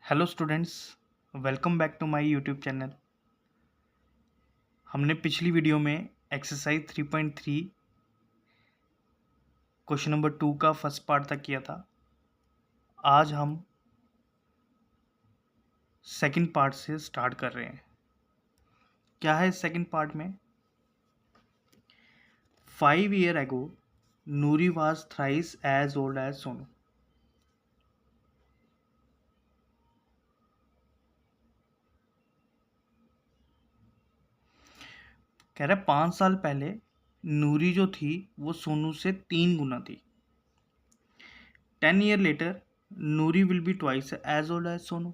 Hello students, welcome back to my YouTube channel. हमने पिछली video में एक्सरसाइज 3.3 क्वेश्चन नंबर 2 का फर्स्ट पार्ट तक किया था। आज हम सेकंड पार्ट से स्टार्ट कर रहे हैं। क्या है सेकंड पार्ट में? 5 years ago Noori was thrice as old as Sonu. कह रहा है 5 साल पहले नूरी जो थी वो सोनू से 3 गुना थी। 10 years later Noori will be twice as old as Sonu.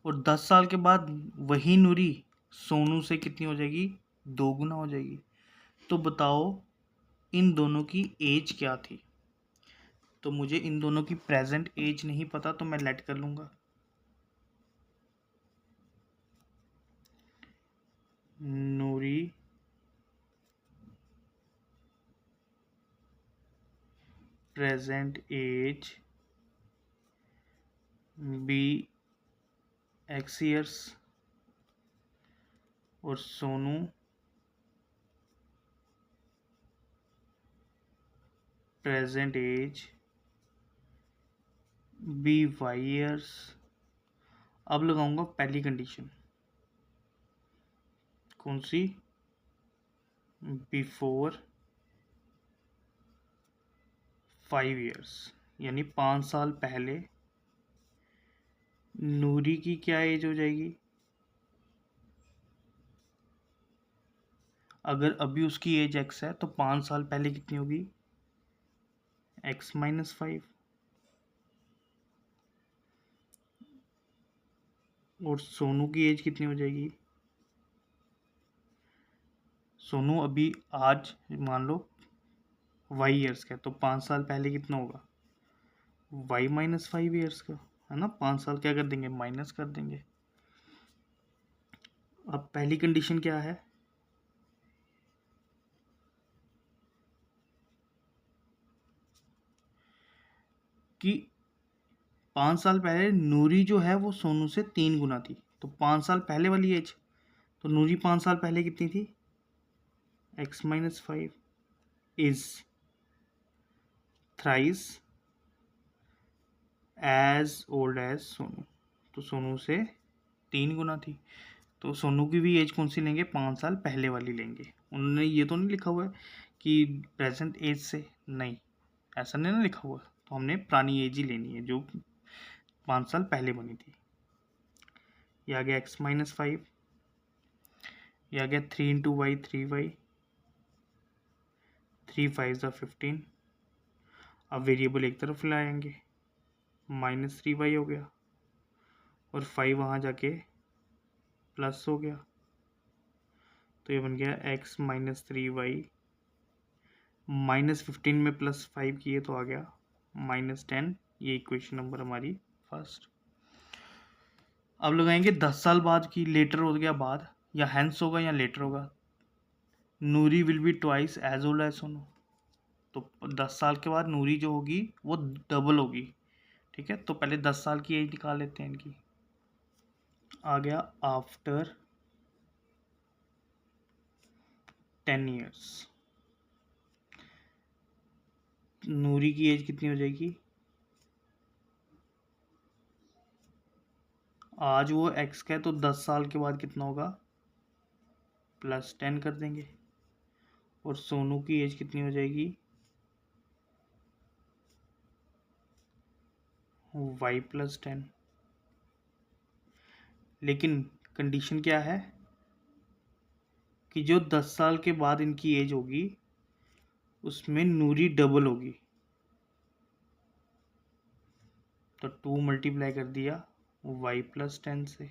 और 10 साल के बाद वही नूरी सोनू से कितनी हो जाएगी? 2 गुना हो जाएगी। तो बताओ इन दोनों की एज क्या थी? तो मुझे इन दोनों की प्रेजेंट एज नहीं पता, तो मैं लेट कर लूँगा। Noori present age be X years और Sonu present age be Y years. अब लगाऊंगा पहली कंडीशन, कौन सी? बिफोर 5 years, यानी 5 साल पहले नूरी की क्या एज हो जाएगी? अगर अभी उसकी एज एक्स है तो 5 साल पहले कितनी होगी? x-5। और सोनू की एज कितनी हो जाएगी? सोनू अभी आज मान लो y ईयर्स का है, तो 5 साल पहले कितना होगा? y-5 ईयर्स का, है ना। 5 साल क्या कर देंगे? माइनस कर देंगे। अब पहली कंडीशन क्या है? कि 5 साल पहले नूरी जो है वो सोनू से 3 गुना थी। तो 5 साल पहले वाली एज, तो नूरी 5 साल पहले कितनी थी? x-5 is thrice as old as Sonu. तो सोनू से 3 गुना थी। तो सोनू की भी एज कौन सी लेंगे? 5 साल पहले वाली लेंगे। उन्होंने ये तो नहीं लिखा हुआ है कि प्रेजेंट एज से, नहीं, ऐसा नहीं ना लिखा हुआ। तो हमने पुरानी एज ही लेनी है जो 5 साल पहले बनी थी। ये आ गया x-5, ये आ गया 3 इंटू वाई 3y, 3 5 15। अब वेरिएबल एक तरफ लाएंगे, -3y हो गया और 5 वहाँ जाके प्लस हो गया। तो ये बन गया x-3y, -15 में +5 किए तो आ गया -10। ये इक्वेशन नंबर हमारी फर्स्ट। अब लगाएंगे 10 साल बाद की, लेटर हो गया बाद, या हैंस होगा या लेटर होगा। Noori will be twice as old as Sonu. तो 10 साल के बाद नूरी जो होगी वो डबल होगी। ठीक है, तो पहले 10 साल की एज निकाल लेते हैं इनकी। आ गया आफ्टर 10 years नूरी की एज कितनी हो जाएगी? आज वो एक्स का है तो 10 साल के बाद कितना होगा? +10 कर देंगे। और सोनू की एज कितनी हो जाएगी? y+10। लेकिन कंडीशन क्या है कि जो 10 साल के बाद इनकी एज होगी उसमें नूरी डबल होगी। तो 2 मल्टीप्लाई कर दिया y+10 से,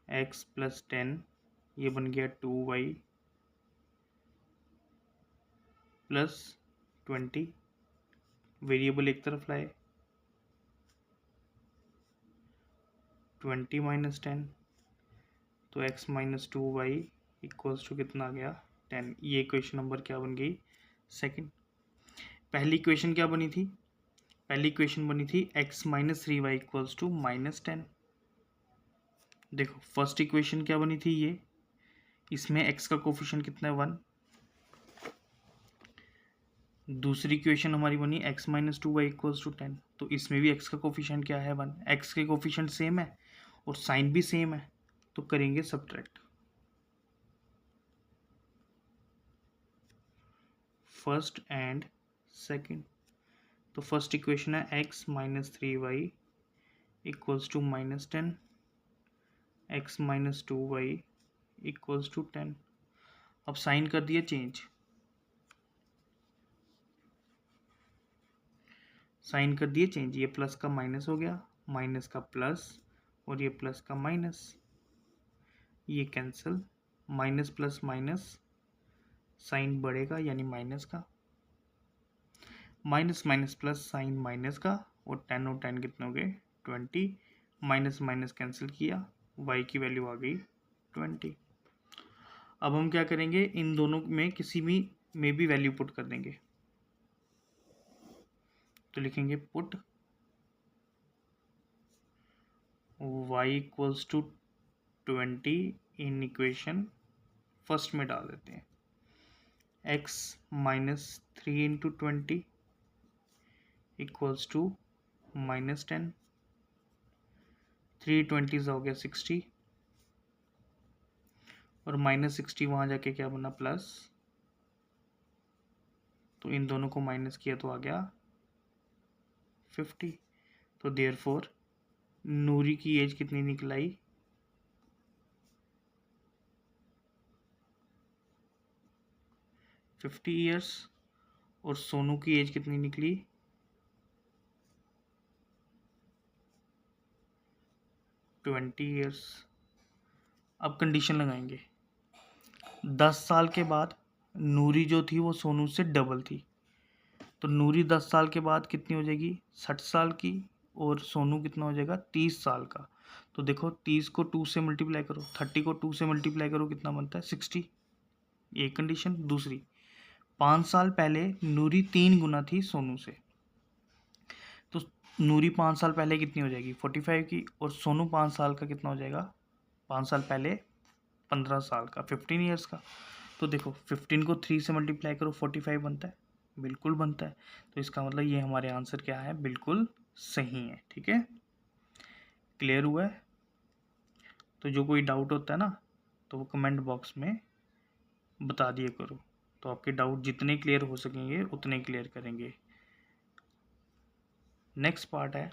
x+10, ये बन गया 2y + 20। वेरिएबल एक तरफ लाए, 20 - 10, तो x-2y इक्वल्स टू कितना आ गया? 10। ये इक्वेशन नंबर क्या बन गई? सेकंड। पहली इक्वेशन क्या बनी थी? पहली इक्वेशन बनी थी x minus 3y equals to -10। देखो फर्स्ट इक्वेशन क्या बनी थी ये, इसमें x का कोफिशिएंट कितना है 1। दूसरी इक्वेशन हमारी बनी x minus 2y equals to 10, तो इसमें भी x का कोफिशिएंट क्या है 1। x के कोफिशिएंट सेम है और साइन भी सेम है, तो करेंगे सब्ट्रैक्ट। फर्स्ट एंड सेकंड, तो फर्स्ट इक्वेशन है x minus 3y equals to -10, x minus 2y equals to 10। अब साइन कर दिया चेंज, साइन कर दिए चेंज, ये प्लस का माइनस हो गया, माइनस का प्लस और ये प्लस का माइनस, ये cancel, minus plus minus sign बढ़ेगा यानी माइनस का, minus minus plus sign minus का, और 10 और 10 कितने हो गए 20, माइनस माइनस कैंसिल किया, y की वैल्यू आ गई 20। अब हम क्या करेंगे, इन दोनों में किसी में भी वैल्यू पुट कर देंगे, तो लिखेंगे put y equals to 20 in equation first में डाल देते हैं, x minus 3 into 20 equals to -10, 3 20 हो गया 60, और -60 वहाँ जाके क्या बना प्लस, तो इन दोनों को माइनस किया तो आ गया 50। तो देयरफॉर नूरी की एज कितनी निकल आई 50 ईयर्स, और सोनू की एज कितनी निकली 20 ईयर्स। अब कंडीशन लगाएंगे, 10 साल के बाद नूरी जो थी वो सोनू से डबल थी, तो नूरी 10 साल के बाद कितनी हो जाएगी 60 साल की, और सोनू कितना हो जाएगा 30 साल का। तो देखो 30 को 2 से मल्टीप्लाई करो, 30 को 2 से मल्टीप्लाई करो कितना बनता है 60, एक कंडीशन। दूसरी, 5 साल पहले नूरी 3 गुना थी सोनू से, तो नूरी 5 साल पहले कितनी हो जाएगी 45 की, और सोनू 5 साल का कितना हो जाएगा 5 साल पहले 15 साल का 15 ईयर्स का। तो देखो 15 को 3 से मल्टीप्लाई करो 45 बनता है, बिल्कुल बनता है। तो इसका मतलब ये हमारे आंसर क्या है, बिल्कुल सही है। ठीक है, क्लियर हुआ है। तो जो कोई डाउट होता है ना, तो वो कमेंट बॉक्स में बता दिया करो, तो आपके डाउट जितने क्लियर हो सकेंगे उतने क्लियर करेंगे। नेक्स्ट पार्ट है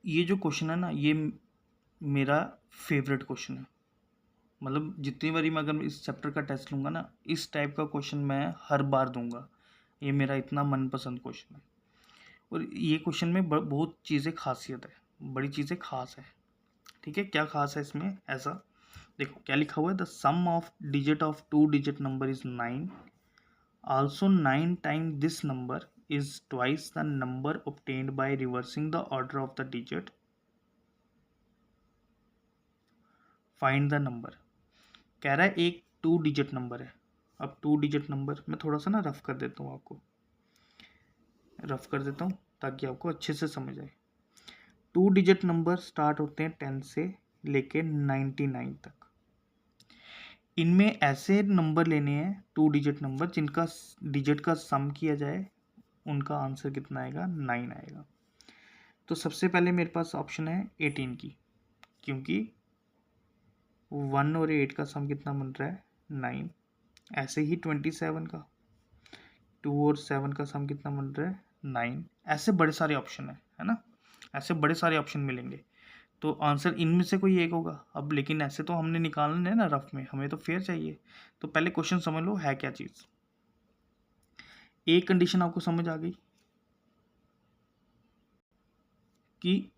ये जो क्वेश्चन है ना, ये मेरा फेवरेट क्वेश्चन है। मतलब जितनी बारी मैं अगर इस चैप्टर का टेस्ट लूँगा ना, इस टाइप का क्वेश्चन मैं हर बार दूंगा। ये मेरा इतना मनपसंद क्वेश्चन है, और ये क्वेश्चन में बहुत चीज़ें खासियत है, बड़ी चीज़ें खास है। ठीक है, क्या खास है इसमें, ऐसा देखो क्या लिखा हुआ है, the sum of digit of 2 digit number is 9, also 9 time this number is twice the number obtained by reversing the order of the digit, find the number. कह रहा है एक 2 डिजिट नंबर है। अब 2 डिजिट नंबर मैं थोड़ा सा ना रफ कर देता हूँ, आपको रफ कर देता हूँ ताकि आपको अच्छे से समझ आए। 2 डिजिट नंबर स्टार्ट होते हैं 10 से लेके 99 तक। इनमें ऐसे नंबर लेने हैं 2 डिजिट नंबर जिनका डिजिट का सम किया जाए, उनका आंसर कितना आएगा 9 आएगा। तो सबसे पहले मेरे पास ऑप्शन है 18 की, क्योंकि 1 और 8 का सम कितना बन रहा है 9। ऐसे ही 27 का, 2 और 7 का सम कितना बन रहा है 9। ऐसे बड़े सारे ऑप्शन है ना, ऐसे बड़े सारे ऑप्शन मिलेंगे, तो आंसर इनमें से कोई एक होगा। अब लेकिन ऐसे तो हमने निकालना है ना रफ में, हमें तो फेयर चाहिए। तो पहले क्वेश्चन समझ लो है क्या चीज़। एक कंडीशन आपको समझ आ गई कि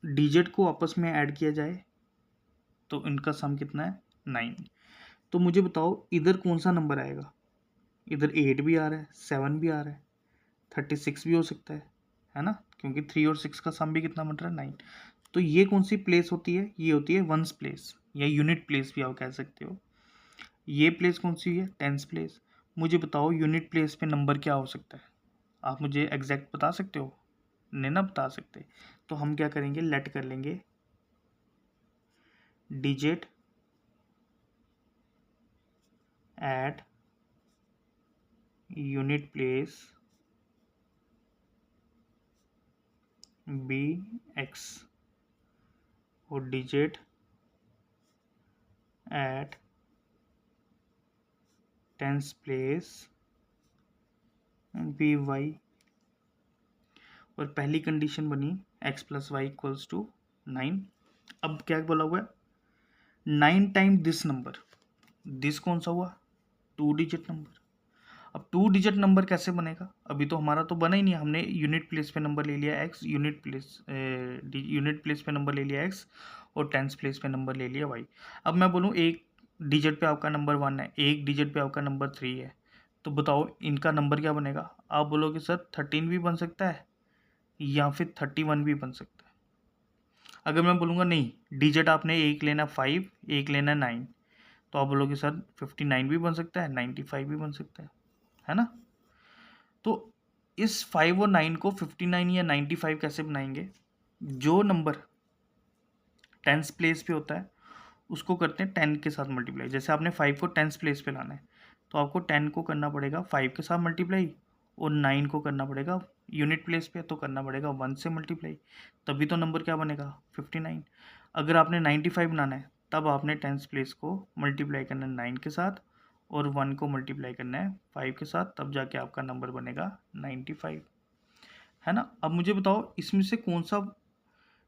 डिजिट को आपस में ऐड किया जाए तो इनका सम कितना है 9। तो मुझे बताओ इधर कौन सा नंबर आएगा, इधर 8 भी आ रहा है, 7 भी आ रहा है, 36 भी हो सकता है ना, क्योंकि 3 और 6 का सम भी कितना बन रहा है 9। तो ये कौन सी प्लेस होती है? ये होती है वंस प्लेस या यूनिट प्लेस भी आप कह सकते हो। ये प्लेस कौन सी है? Tens place. मुझे बताओ यूनिट प्लेस पे नंबर क्या हो सकता है? आप मुझे एग्जैक्ट बता सकते हो? नहीं ना बता सकते, तो हम क्या करेंगे, लेट कर लेंगे digit at unit place be X और digit at tens place be Y. और पहली कंडीशन बनी x plus Y equals to 9। अब क्या बोला हुआ है? 9 टाइम दिस नंबर। दिस कौन सा हुआ? 2 डिजिट नंबर। अब 2 डिजिट नंबर कैसे बनेगा? अभी तो हमारा तो बना ही नहीं, हमने यूनिट प्लेस पे नंबर ले लिया x, यूनिट प्लेस पे नंबर ले लिया x और टेंस प्लेस पे नंबर ले लिया y। अब मैं बोलूँ एक डिजिट पे आपका नंबर 1 है, एक डिजिट पे आपका नंबर 3 है, तो बताओ इनका नंबर क्या बनेगा? आप बोलोगे सर 13 भी बन सकता है या फिर 31 भी बन सकता है। अगर मैं बोलूँगा नहीं डिजिट आपने एक लेना 5, एक लेना 9, तो आप बोलोगे सर 59 भी बन सकता है, 95 भी बन सकता है ना? तो इस 5 और 9 को 59 या 95 कैसे बनाएंगे? जो नंबर टेंस प्लेस पे होता है उसको करते हैं 10 के साथ मल्टीप्लाई। जैसे आपने 5 को टेंस प्लेस पे लाना है तो आपको 10 को करना पड़ेगा 5 के साथ मल्टीप्लाई, और 9 को करना पड़ेगा यूनिट प्लेस पे तो करना पड़ेगा 1 से मल्टीप्लाई, तभी तो नंबर क्या बनेगा? 59। अगर आपने 95 बनाना है तब आपने टेंस प्लेस को मल्टीप्लाई करना है 9 के साथ और 1 को मल्टीप्लाई करना है 5 के साथ, तब जाके आपका नंबर बनेगा 95, है ना? अब मुझे बताओ इसमें से कौन सा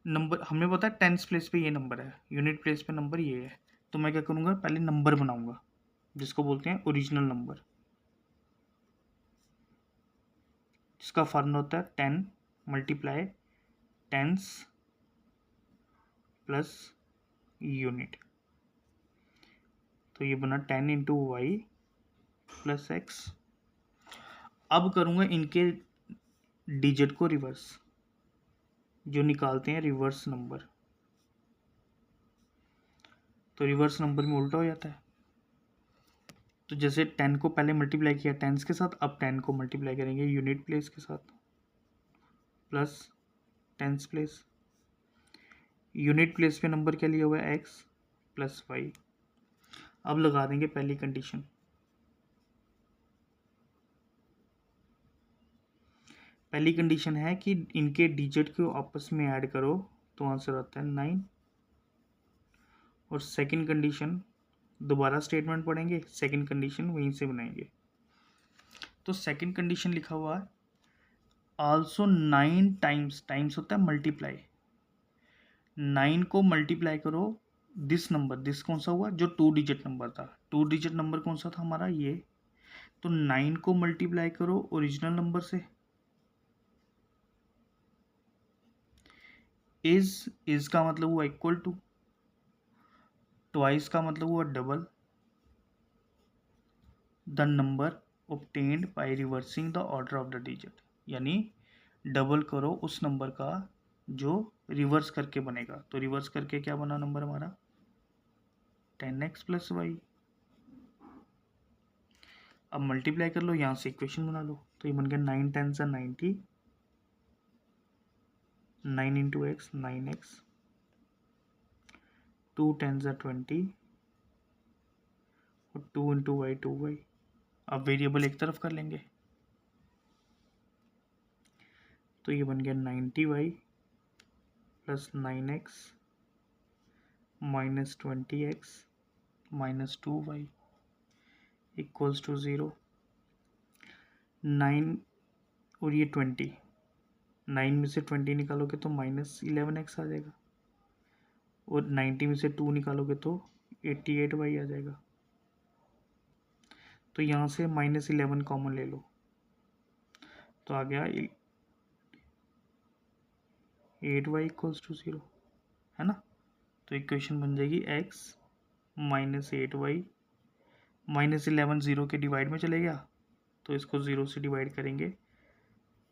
नंबर, हमें पता है टेंस प्लेस पे ये नंबर है, यूनिट प्लेस पे नंबर ये है, तो मैं क्या करूँगा, पहले नंबर बनाऊंगा जिसको बोलते हैं ओरिजिनल नंबर, जिसका फॉर्मूला होता है 10 मल्टीप्लाई टेंस प्लस यूनिट। तो ये बना 10 इंटू वाई प्लस एक्स। अब करूँगा इनके डिजिट को रिवर्स, जो निकालते हैं रिवर्स नंबर, तो रिवर्स नंबर में उल्टा हो जाता है। तो जैसे 10 को पहले मल्टीप्लाई किया टेंस के साथ, अब 10 को मल्टीप्लाई करेंगे यूनिट प्लेस के साथ plus tens place. Unit place पे नंबर क्या लिया हुआ है? X plus y. अब लगा देंगे पहली कंडीशन। पहली कंडीशन है कि इनके डिजिट को आपस में ऐड करो तो आंसर आता है 9। और सेकंड कंडीशन दोबारा स्टेटमेंट पढ़ेंगे, सेकंड कंडीशन वहीं से बनाएंगे। तो सेकंड कंडीशन लिखा हुआ है आल्सो 9 टाइम्स, टाइम्स होता है मल्टीप्लाई, 9 को मल्टीप्लाई करो दिस नंबर, दिस कौन सा हुआ? जो 2 डिजिट नंबर था, 2 डिजिट नंबर कौन सा था हमारा? ये। तो 9 को मल्टीप्लाई करो ओरिजिनल नंबर से, इज का मतलब हुआ इक्वल टू, ट्वाइस का मतलब हुआ double, the number obtained by reversing the order of the digit, यानी डबल करो उस नंबर का जो रिवर्स करके बनेगा। तो रिवर्स करके क्या बना नंबर हमारा? 10x plus y. अब मल्टीप्लाई कर लो, यहाँ से इक्वेशन बना लो, तो ये बन गया 9 10 90, 9 इंटू एक्स 9x, 2 10 20 और 2 इंटू वाई 2y। अब वेरिएबल एक तरफ कर लेंगे, तो ये बन गया 90y plus 9x minus 20x minus 2y equals to 0। 9 और ये 20, 9 में से 20 निकालोगे तो माइनस 11x आ जाएगा, और 90 में से 2 निकालोगे तो 88y आ जाएगा। तो यहाँ से माइनस 11 कॉमन ले लो, तो आ गया 8y इक्वल्स टू 0, है ना? तो इक्वेशन बन जाएगी x माइनस 8y, माइनस 11 0 के डिवाइड में चले गया, तो इसको 0 से डिवाइड करेंगे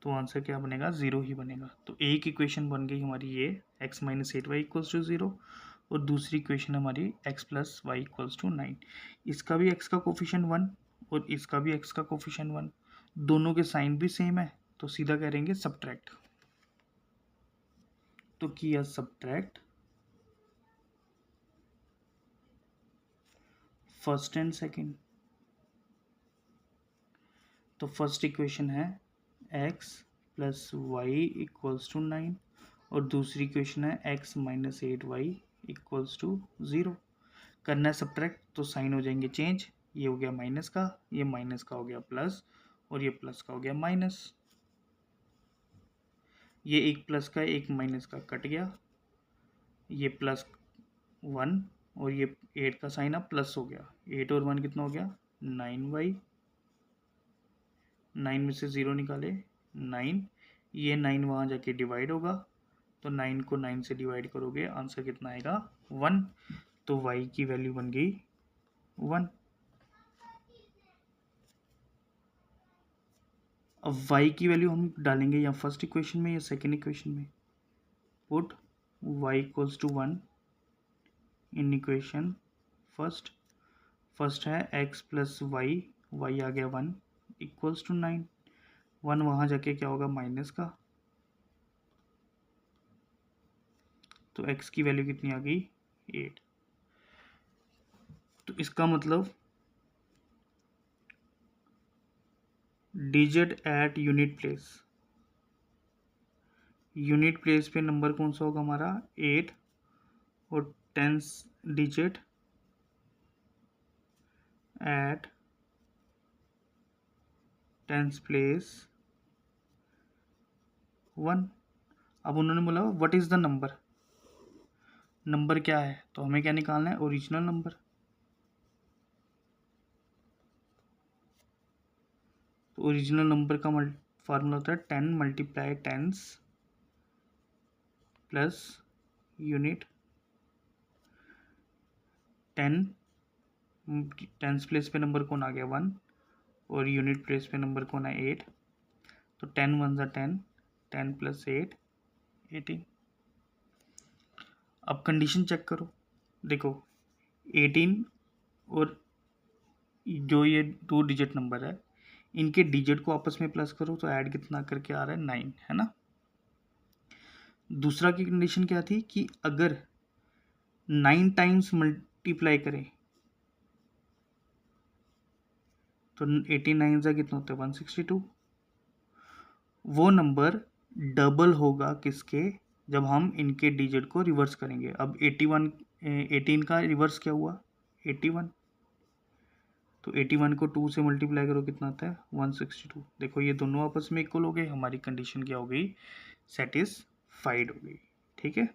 तो आंसर क्या बनेगा, 0 ही बनेगा। तो एक इक्वेशन बन गई हमारी ये x minus 8 y equals to 0, और दूसरी इक्वेशन हमारी x plus Y equals to 9। इसका भी x का कोफिशिएंट 1 और इसका भी x का कोफिशिएंट 1, दोनों के साइन भी सेम है, तो सीधा करेंगे सब्ट्रैक्ट। तो किया सब्ट्रैक्ट फर्स्ट एंड सेकंड। तो फर्स्ट इक्वेशन है x plus Y equals to 9 और दूसरी इक्वेशन है x minus 8 y equals to 0। करना है सब्ट्रैक्ट, तो साइन हो जाएंगे चेंज, ये हो गया माइनस का, ये माइनस का हो गया प्लस, और ये प्लस का हो गया माइनस। ये एक प्लस का एक माइनस का कट गया, ये प्लस 1 और ये 8 का साइन अब प्लस हो गया, 8 और 1 कितना हो गया 9y, 9 में से 0 निकाले 9, ये 9 वहाँ जाके डिवाइड होगा, तो 9 को 9 से डिवाइड करोगे आंसर कितना आएगा 1, तो y की वैल्यू बन गई 1। अब y की वैल्यू हम डालेंगे या फर्स्ट इक्वेशन में या सेकेंड इक्वेशन में। Put y equals to 1 in equation first. First है x प्लस वाई, वाई आ गया 1 इक्वल्स टू 9, 1 वहाँ जाके क्या होगा माइनस का, तो x की वैल्यू कितनी आ गई 8। तो इसका मतलब digit at unit place, unit place पे नंबर कौन सा होगा हमारा 8, और tens digit at tens place 1। अब उन्होंने बोला what is the number, number क्या है, तो हमें क्या निकालना है ओरिजिनल नंबर। तो ओरिजिनल नंबर का फार्मूला होता है 10 multiply tens plus unit, 10 tens place पे नंबर कौन आ गया 1 और यूनिट प्लेस पे नंबर कौन है 8, तो 10 1 ज़ा 10, 10 प्लस 8 18। अब कंडीशन चेक करो, देखो 18 और जो ये 2 डिजिट नंबर है इनके डिजिट को आपस में प्लस करो तो ऐड कितना करके आ रहा है 9, है ना। दूसरा की कंडीशन क्या थी कि अगर 9 टाइम्स मल्टीप्लाई करें तो 89 ज़ा कितना होता है 162। वो नंबर डबल होगा किसके, जब हम इनके डिजिट को रिवर्स करेंगे। अब 18 का रिवर्स क्या हुआ 81, तो 81 को 2 से मल्टीप्लाई करो कितना आता है 162। देखो ये दोनों आपस में इक्वल हो गए, हमारी कंडीशन क्या हो गई सेटिस्फाइड हो गई, ठीक है।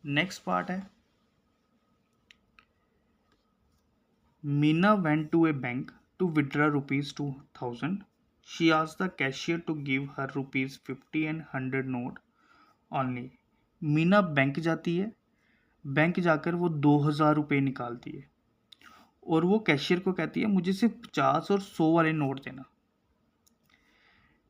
नेक्स्ट पार्ट है Meena went to a bank to withdraw ₹2000। She asked the cashier to give her ₹50 and 100 note only. Meena bank जाती है, बैंक जाकर वो 2000 रुपये निकालती है और वो कैशियर को कहती है मुझे सिर्फ 50 और 100 वाले नोट देना।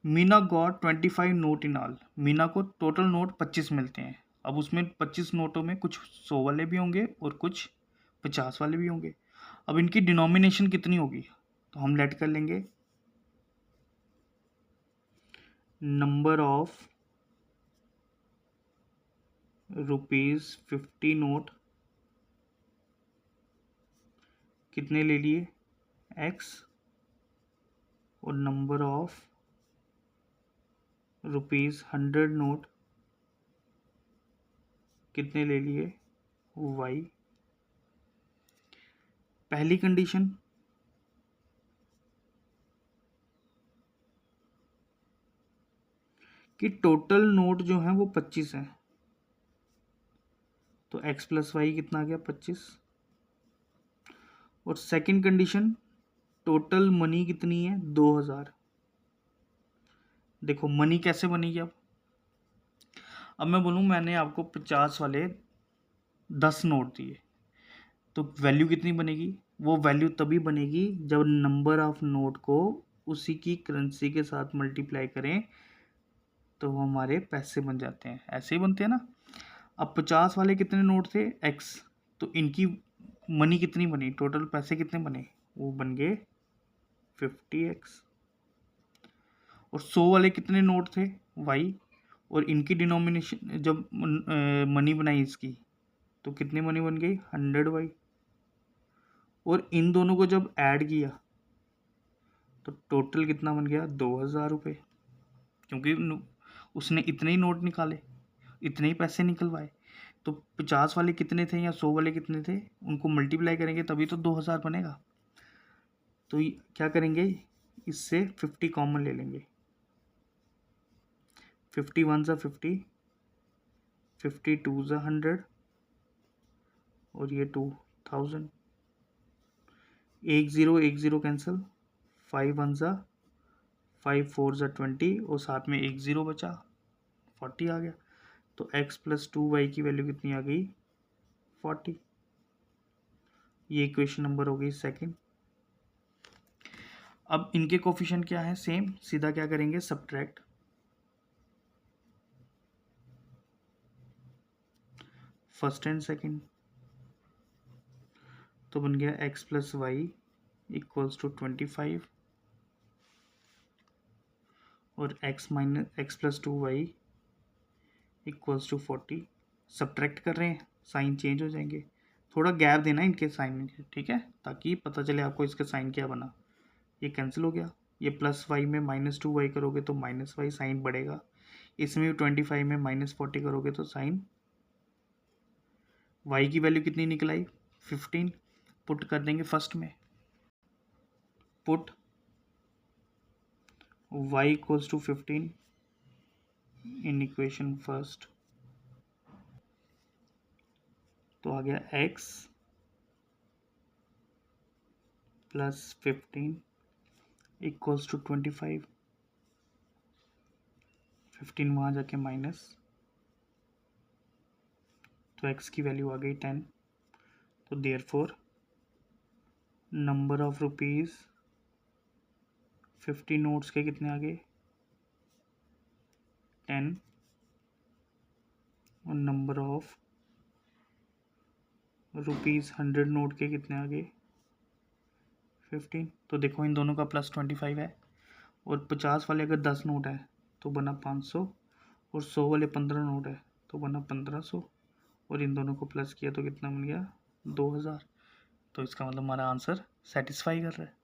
Meena got 25 note in all. Meena को टोटल नोट 25 मिलते हैं। अब उसमें 25 नोटों में कुछ 100 वाले भी होंगे और कुछ 50 वाले भी होंगे। अब इनकी डिनोमिनेशन कितनी होगी, तो हम लेट कर लेंगे नंबर ऑफ ₹50 नोट कितने ले लिए x, और नंबर ऑफ ₹100 नोट कितने ले लिए y। पहली कंडीशन कि टोटल नोट जो है वो 25 है, तो x प्लस वाई कितना आ गया 25। और सेकंड कंडीशन टोटल मनी कितनी है 2000। देखो मनी कैसे बनेगी, अब मैं बोलूँ मैंने आपको 50 वाले 10 नोट दिए, तो वैल्यू कितनी बनेगी? वो वैल्यू तभी बनेगी जब नंबर ऑफ नोट को उसी की करेंसी के साथ मल्टीप्लाई करें तो वो हमारे पैसे बन जाते हैं। ऐसे ही बनते हैं ना। अब 50 वाले कितने नोट थे? एक्स। तो इनकी मनी कितनी बनी? टोटल पैसे कितने बने? वो बन गए 50x। और 100 वाले कितने नोट थे? वाई। और इनकी डिनोमिनेशन जब मनी बनाई इसकी तो कितनी मनी बन गई? 100y। और इन दोनों को जब ऐड किया तो टोटल कितना बन गया? 2000 रुपये। क्योंकि उसने इतने ही नोट निकाले, इतने ही पैसे निकलवाए। तो 50 वाले कितने थे या 100 वाले कितने थे, उनको मल्टीप्लाई करेंगे तभी तो 2000 बनेगा। तो क्या करेंगे, इससे 50 कॉमन ले लेंगे। 51 ज़ा 50, 52 ज़ा 100 और ये 2000। एक ज़ीरो कैंसिल, 5 1 ज़ा 5 4 ज़ा 20 और साथ में एक ज़ीरो बचा, 40 आ गया। तो x प्लस 2y की वैल्यू कितनी आ गई? 40। ये इक्वेशन नंबर हो गई सेकंड। अब इनके कोफिशिएंट क्या है? सेम। सीधा क्या करेंगे? सब्ट्रैक्ट। First and second. तो बन गया x plus Y equals to 25 और x plus 2y equals to 40। Subtract कर रहे हैं, साइन चेंज हो जाएंगे। थोड़ा गैप देना इनके साइन के, ठीक है, ताकि पता चले आपको इसका साइन क्या बना। ये कैंसिल हो गया। ये प्लस वाई में माइनस 2y करोगे तो माइनस वाई, साइन बढ़ेगा। इसमें भी 25 में माइनस 40 करोगे तो साइन। y की वैल्यू कितनी निकल आई? 15। पुट कर देंगे फर्स्ट में। Put y equals to 15 in equation first. तो आ गया x प्लस 15 इक्वल्स टू 25। 15 वहाँ जाके माइनस, तो x की वैल्यू आ गई 10। तो therefore number of rupees 50 notes के कितने आ गए? 10। और नंबर ऑफ रुपीज़ 100 नोट के कितने आ गए? 15। तो देखो इन दोनों का प्लस 25 है। और 50 वाले अगर 10 नोट है तो बना 500 और 100 वाले 15 नोट है तो बना 1500 और इन दोनों को प्लस किया तो कितना बन गया? 2000। तो इसका मतलब हमारा आंसर सेटिस्फाई कर रहा है।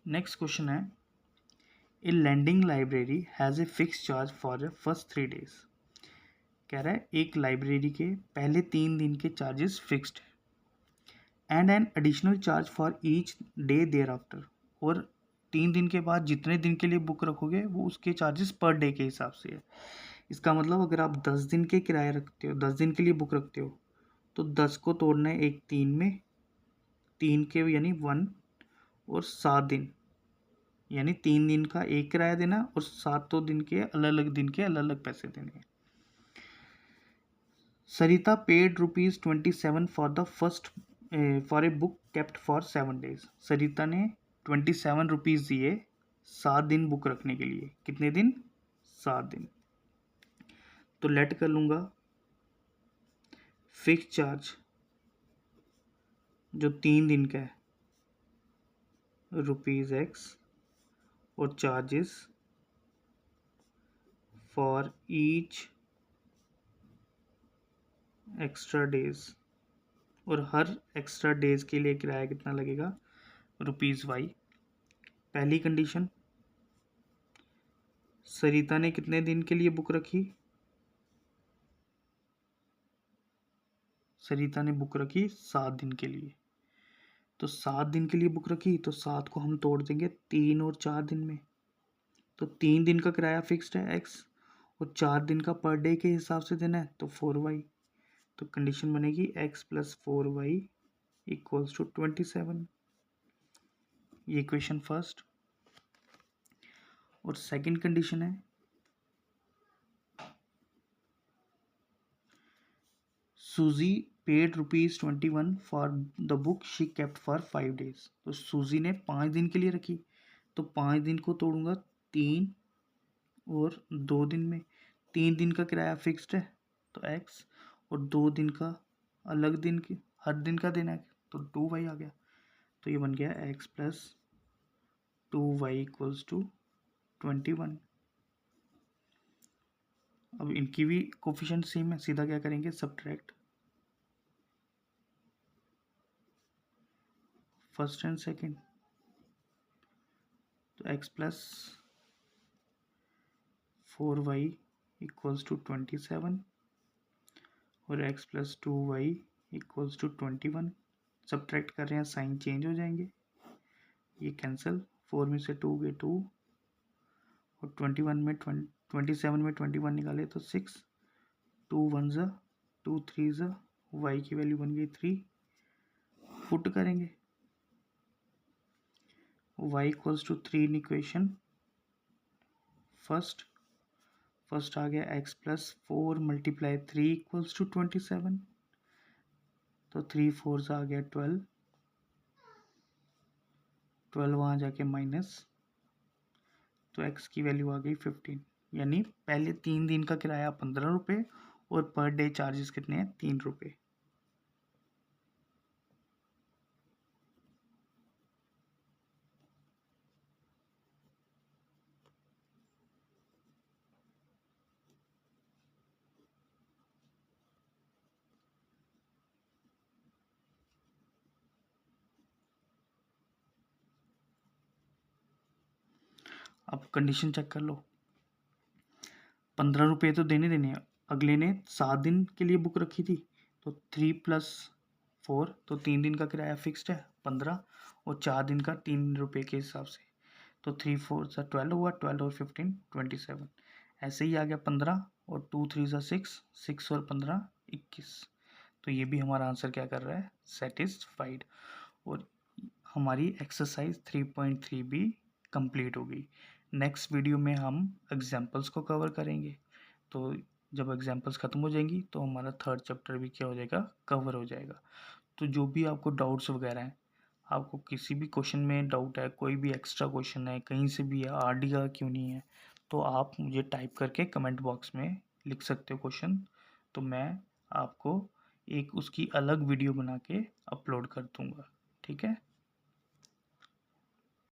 नेक्स्ट क्वेश्चन है, a lending library has a fix charge for the first 3 days. कह रहा है एक लाइब्रेरी के पहले 3 दिन के चार्जेस फिक्स्ड है and an additional charge for each day thereafter. और 3 दिन के बाद जितने दिन के लिए बुक रखोगे वो उसके चार्जेस पर डे के हिसाब से है। इसका मतलब अगर आप 10 दिन के किराए रखते हो, 10 दिन के लिए बुक रखते हो, तो 10 को तोड़ना है एक 3 में, 3 के यानी 1 और 7 दिन यानी 3 दिन का एक किराया देना और 7 दिन के अलग अलग दिन के अलग अलग पैसे देने। Sarita paid ₹27 for the first for a book kept for 7 days. Sarita ने 27 रुपीज़ दिए 7 दिन बुक रखने के लिए। कितने दिन? 7 दिन। तो लेट कर लूँगा फिक्स चार्ज जो 3 दिन का है ₹x और charges for each extra days, और हर एक्स्ट्रा डेज के लिए किराया कितना लगेगा? ₹y। पहली कंडीशन, सरिता ने कितने दिन के लिए बुक रखी? सरिता ने बुक रखी 7 दिन के लिए। तो 7 दिन के लिए बुक रखी तो 7 को हम तोड़ देंगे 3 और 4 दिन में। तो 3 दिन का किराया फिक्स्ड है x और 4 दिन का पर डे के हिसाब से देना है तो 4y। तो कंडीशन बनेगी x plus 4y equals to 27। ये इक्वेशन फर्स्ट। और सेकंड कंडीशन है, Susy paid ₹21 for the book she kept for 5 days। तो सूजी ने 5 दिन के लिए रखी, तो 5 दिन को तोड़ूंगा 3 और 2 दिन में। 3 दिन का किराया फिक्स्ड है तो x, और 2 दिन का अलग दिन की हर दिन का देना है तो 2y आ गया। तो ये बन गया x plus 2y equals to 21। अब इनकी भी कोफिशिएंट सेम है, सीधा क्या करेंगे, सब्ट्रैक्ट फर्स्ट एंड सेकंड। तो x plus 4y equals to 27 और x plus 2y equals to 21। Subtract कर रहे हैं, साइन चेंज हो जाएंगे, ये कैंसिल, 4 में से 2 गए 2 और 27 में 21 निकाले तो 6, 2 1 ज़ा 2 3 ज़ा, y की वैल्यू बन गई 3। पुट करेंगे y equals to 3 in equation first आ गया x plus 4 multiply 3 equals to 27। तो 3 4 आ गया 12, 12 वहाँ जाके माइनस, तो x की वैल्यू आ गई 15। यानी पहले 3 दिन का किराया 15 रुपये और पर डे चार्जेस कितने हैं, 3 रुपये। अब कंडीशन चेक कर लो, 15 रुपये तो देने हैं। अगले ने 7 दिन के लिए बुक रखी थी, तो 3 + 4, तो 3 दिन का किराया फिक्स्ड है 15 और 4 दिन का 3 रुपये के हिसाब से। तो 3 4 सा 12 हुआ, 12 और 15 27। ऐसे ही आ गया 15 और 2 3 सा 6, 6 और 15 21। तो ये भी हमारा आंसर क्या कर रहा है, सेटिस्फाइड। और हमारी एक्सरसाइज 3.3 भी कंप्लीट हो गई। नेक्स्ट वीडियो में हम एग्जाम्पल्स को कवर करेंगे। तो जब एग्जाम्पल्स ख़त्म हो जाएंगी तो हमारा 3rd चैप्टर भी क्या हो जाएगा, कवर हो जाएगा। तो जो भी आपको डाउट्स वगैरह हैं, आपको किसी भी क्वेश्चन में डाउट है, कोई भी एक्स्ट्रा क्वेश्चन है, कहीं से भी है, आरडी का क्यों नहीं है, तो आप मुझे टाइप करके कमेंट बॉक्स में लिख सकते हो क्वेश्चन। तो मैं आपको एक उसकी अलग वीडियो बना के अपलोड कर दूँगा, ठीक है।